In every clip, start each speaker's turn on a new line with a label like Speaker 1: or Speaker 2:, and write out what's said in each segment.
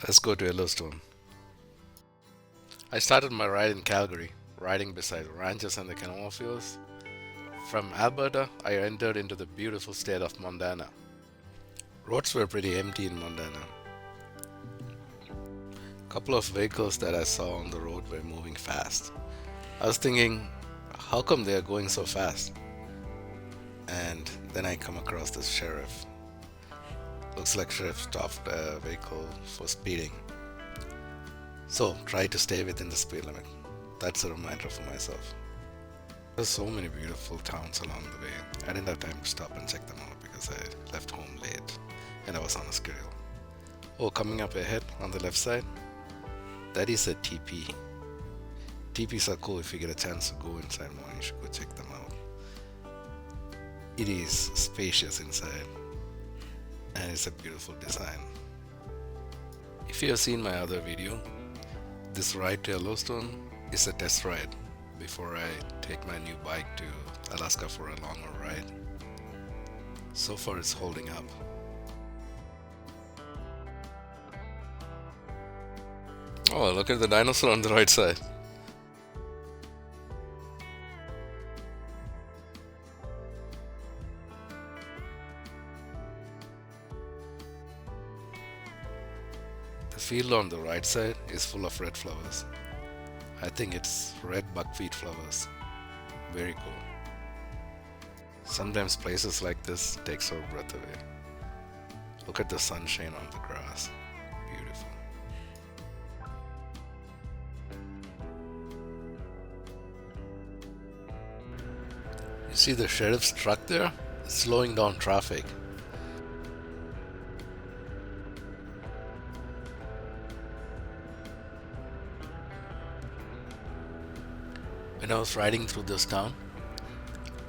Speaker 1: Let's go to Yellowstone. I started my ride in Calgary, riding beside ranches and the canola fields. From Alberta, I entered into the beautiful state of Montana. Roads were pretty empty in Montana. A couple of vehicles that I saw on the road were moving fast. I was thinking, how come they are going so fast? And then I come across this sheriff. Looks like sheriff stopped a vehicle for speeding. So try to stay within the speed limit. That's a reminder for myself. There's so many beautiful towns along the way. I didn't have time to stop and check them out because I left home late and I was on a schedule. Oh, coming up ahead on the left side, that is a TP. TPs are cool. If you get a chance to go inside more, you should go check them out. It is spacious inside and it's a beautiful design. If you have seen my other video, this ride to Yellowstone is a test ride before I take my new bike to Alaska for a longer ride. So far it's holding up. Oh, look at the dinosaur on the right side. The field on the right side is full of red flowers. I think it's red buckwheat flowers. Very cool. Sometimes places like this takes our breath away. Look at the sunshine on the grass. Beautiful. You see the sheriff's truck there? It's slowing down traffic. When I was riding through this town,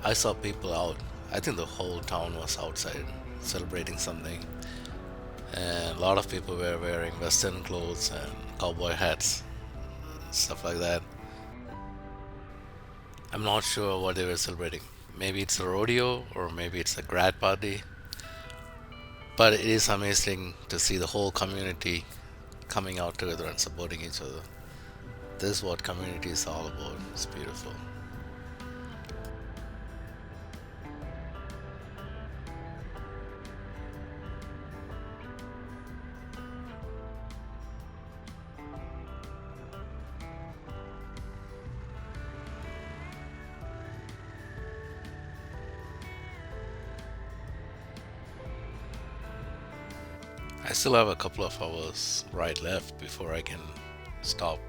Speaker 1: I saw people out. I think the whole town was outside celebrating something. And a lot of people were wearing western clothes and cowboy hats, stuff like that. I'm not sure what they were celebrating. Maybe it's a rodeo or maybe it's a grad party. But it is amazing to see the whole community coming out together and supporting each other. This is what community is all about. It's beautiful. I still have a couple of hours ride left before I can stop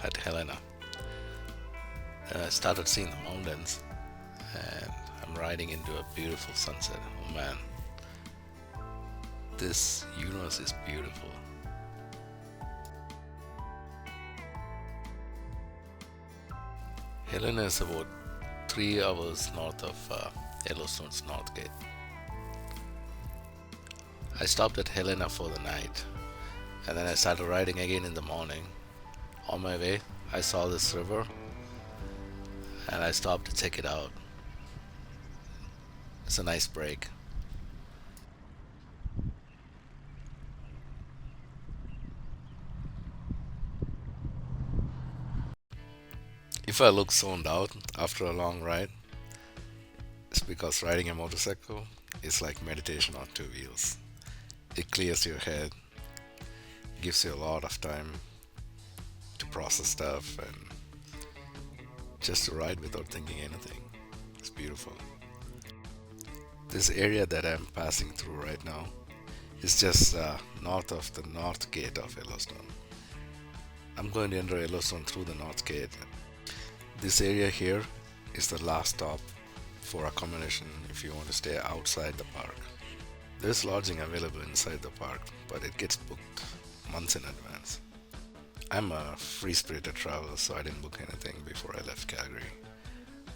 Speaker 1: at Helena. And I started seeing the mountains and I'm riding into a beautiful sunset. Oh man, this universe is beautiful. Helena is about 3 hours north of Yellowstone's North Gate. I stopped at Helena for the night and then I started riding again in the morning. On my way, I saw this river and I stopped to check it out. It's a nice break. If I look zoned out after a long ride, it's because riding a motorcycle is like meditation on two wheels. It clears your head, gives you a lot of time to process stuff and just to ride without thinking anything. It's beautiful. This area that I'm passing through right now is just north of the north gate of Yellowstone. I'm going to enter Yellowstone through the north gate. This area here is the last stop for accommodation if you want to stay outside the park. There's lodging available inside the park, but it gets booked months in advance. I'm a free-spirited traveler, so I didn't book anything before I left Calgary.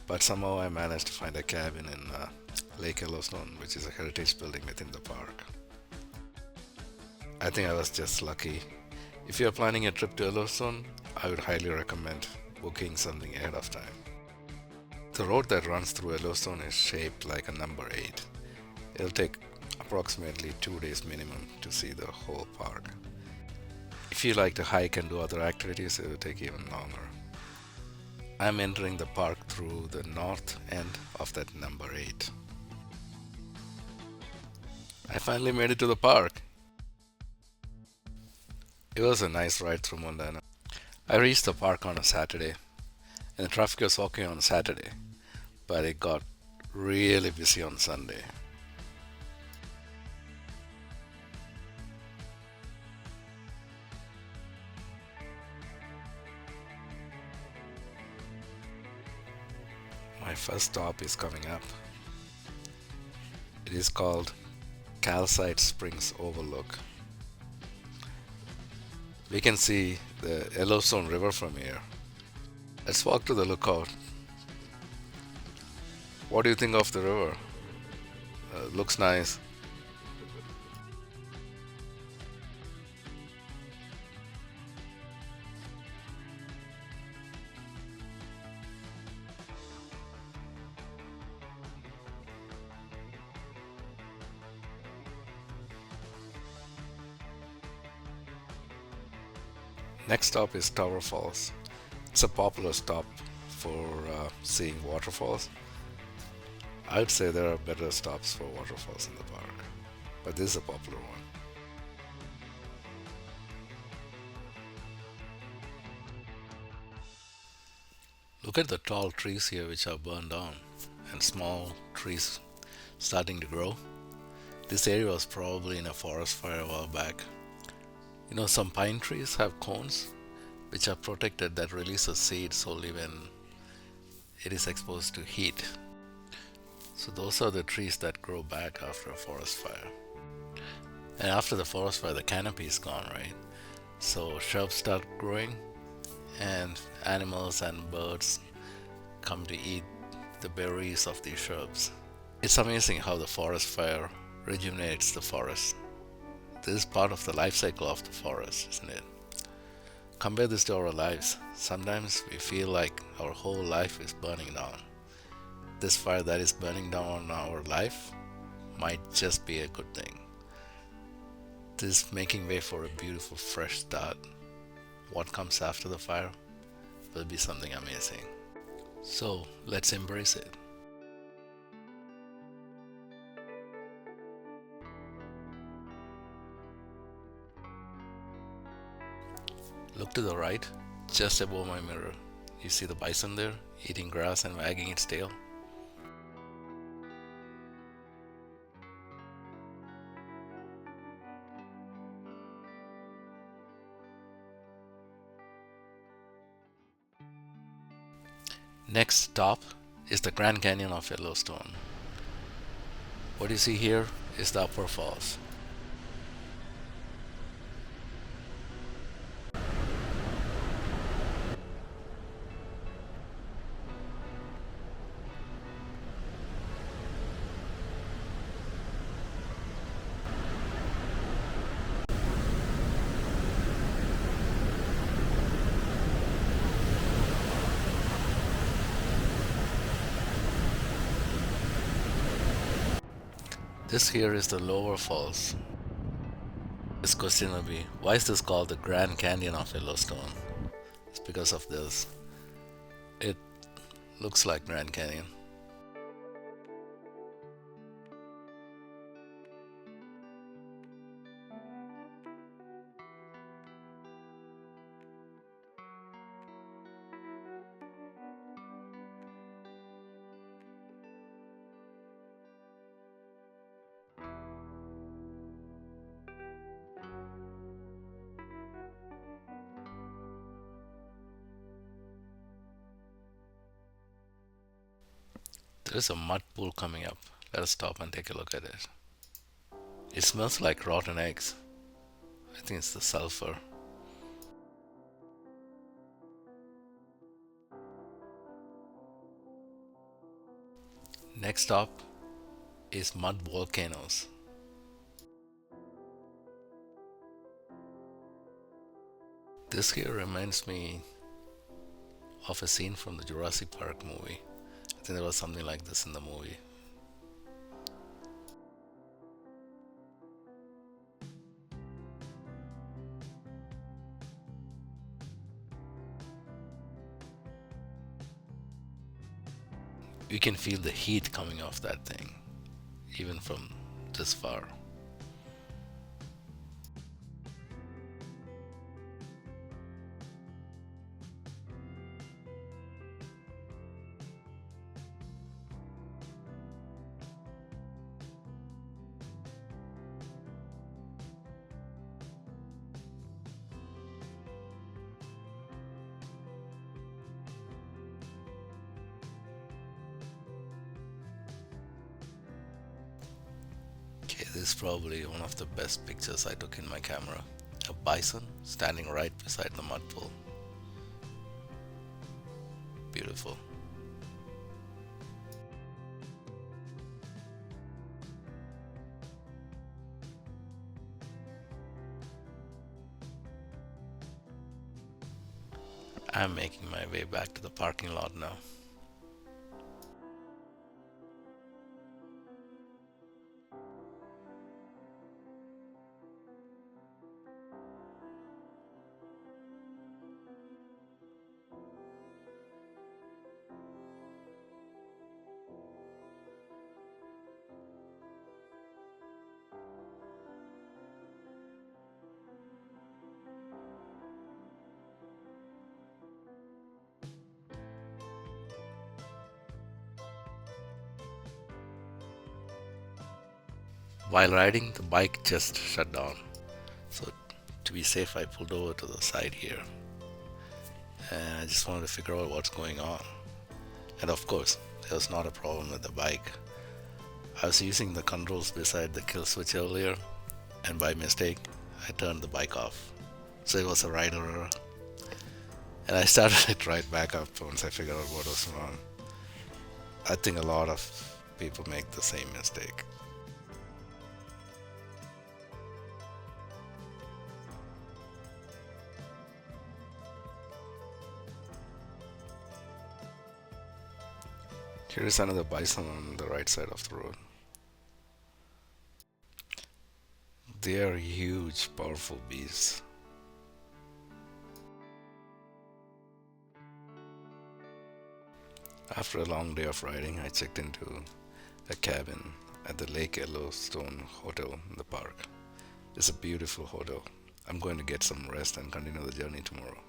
Speaker 1: But somehow I managed to find a cabin in Lake Yellowstone, which is a heritage building within the park. I think I was just lucky. If you're planning a trip to Yellowstone, I would highly recommend booking something ahead of time. The road that runs through Yellowstone is shaped like a number 8. It'll take approximately 2 days minimum to see the whole park. If you like to hike and do other activities, it will take even longer. I'm entering the park through the north end of that number 8. I finally made it to the park. It was a nice ride through Montana. I reached the park on a Saturday, and the traffic was okay on Saturday, but it got really busy on Sunday. My first stop is coming up. It is called Calcite Springs Overlook. We can see the Yellowstone River from here. Let's walk to the lookout. What do you think of the river? Looks nice. Next stop is Tower Falls. It's a popular stop for seeing waterfalls. I would say there are better stops for waterfalls in the park, but this is a popular one. Look at the tall trees here which are burned down and small trees starting to grow. This area was probably in a forest fire a while back. Some pine trees have cones which are protected that releases seeds only when it is exposed to heat. So those are the trees that grow back after a forest fire. And after the forest fire, the canopy is gone, right? So shrubs start growing, and animals and birds come to eat the berries of these shrubs. It's amazing how the forest fire rejuvenates the forest. This is part of the life cycle of the forest, isn't it? Compare this to our lives. Sometimes we feel like our whole life is burning down. This fire that is burning down our life might just be a good thing. This is making way for a beautiful fresh start. What comes after the fire will be something amazing. So let's embrace it. Look to the right, just above my mirror. You see the bison there, eating grass and wagging its tail? Next stop is the Grand Canyon of Yellowstone. What you see here is the upper falls. This here is the lower falls. This question will be, why is this called the Grand Canyon of Yellowstone? It's because of this. It looks like Grand Canyon. There's a mud pool coming up. Let us stop and take a look at it. It smells like rotten eggs. I think it's the sulfur. Next stop is mud volcanoes. This here reminds me of a scene from the Jurassic Park movie. I think there was something like this in the movie. You can feel the heat coming off that thing, even from this far. Okay, this is probably one of the best pictures I took in my camera. A bison standing right beside the mud pool. Beautiful. I'm making my way back to the parking lot now. While riding, the bike just shut down. So, to be safe, I pulled over to the side here and I just wanted to figure out what's going on. And of course, there was not a problem with the bike. I was using the controls beside the kill switch earlier, and by mistake, I turned the bike off. So it was a rider error. And I started it right back up once I figured out what was wrong. I think a lot of people make the same mistake. Here is another bison on the right side of the road. They are huge, powerful beasts. After a long day of riding, I checked into a cabin at the Lake Yellowstone Hotel in the park. It's a beautiful hotel. I'm going to get some rest and continue the journey tomorrow.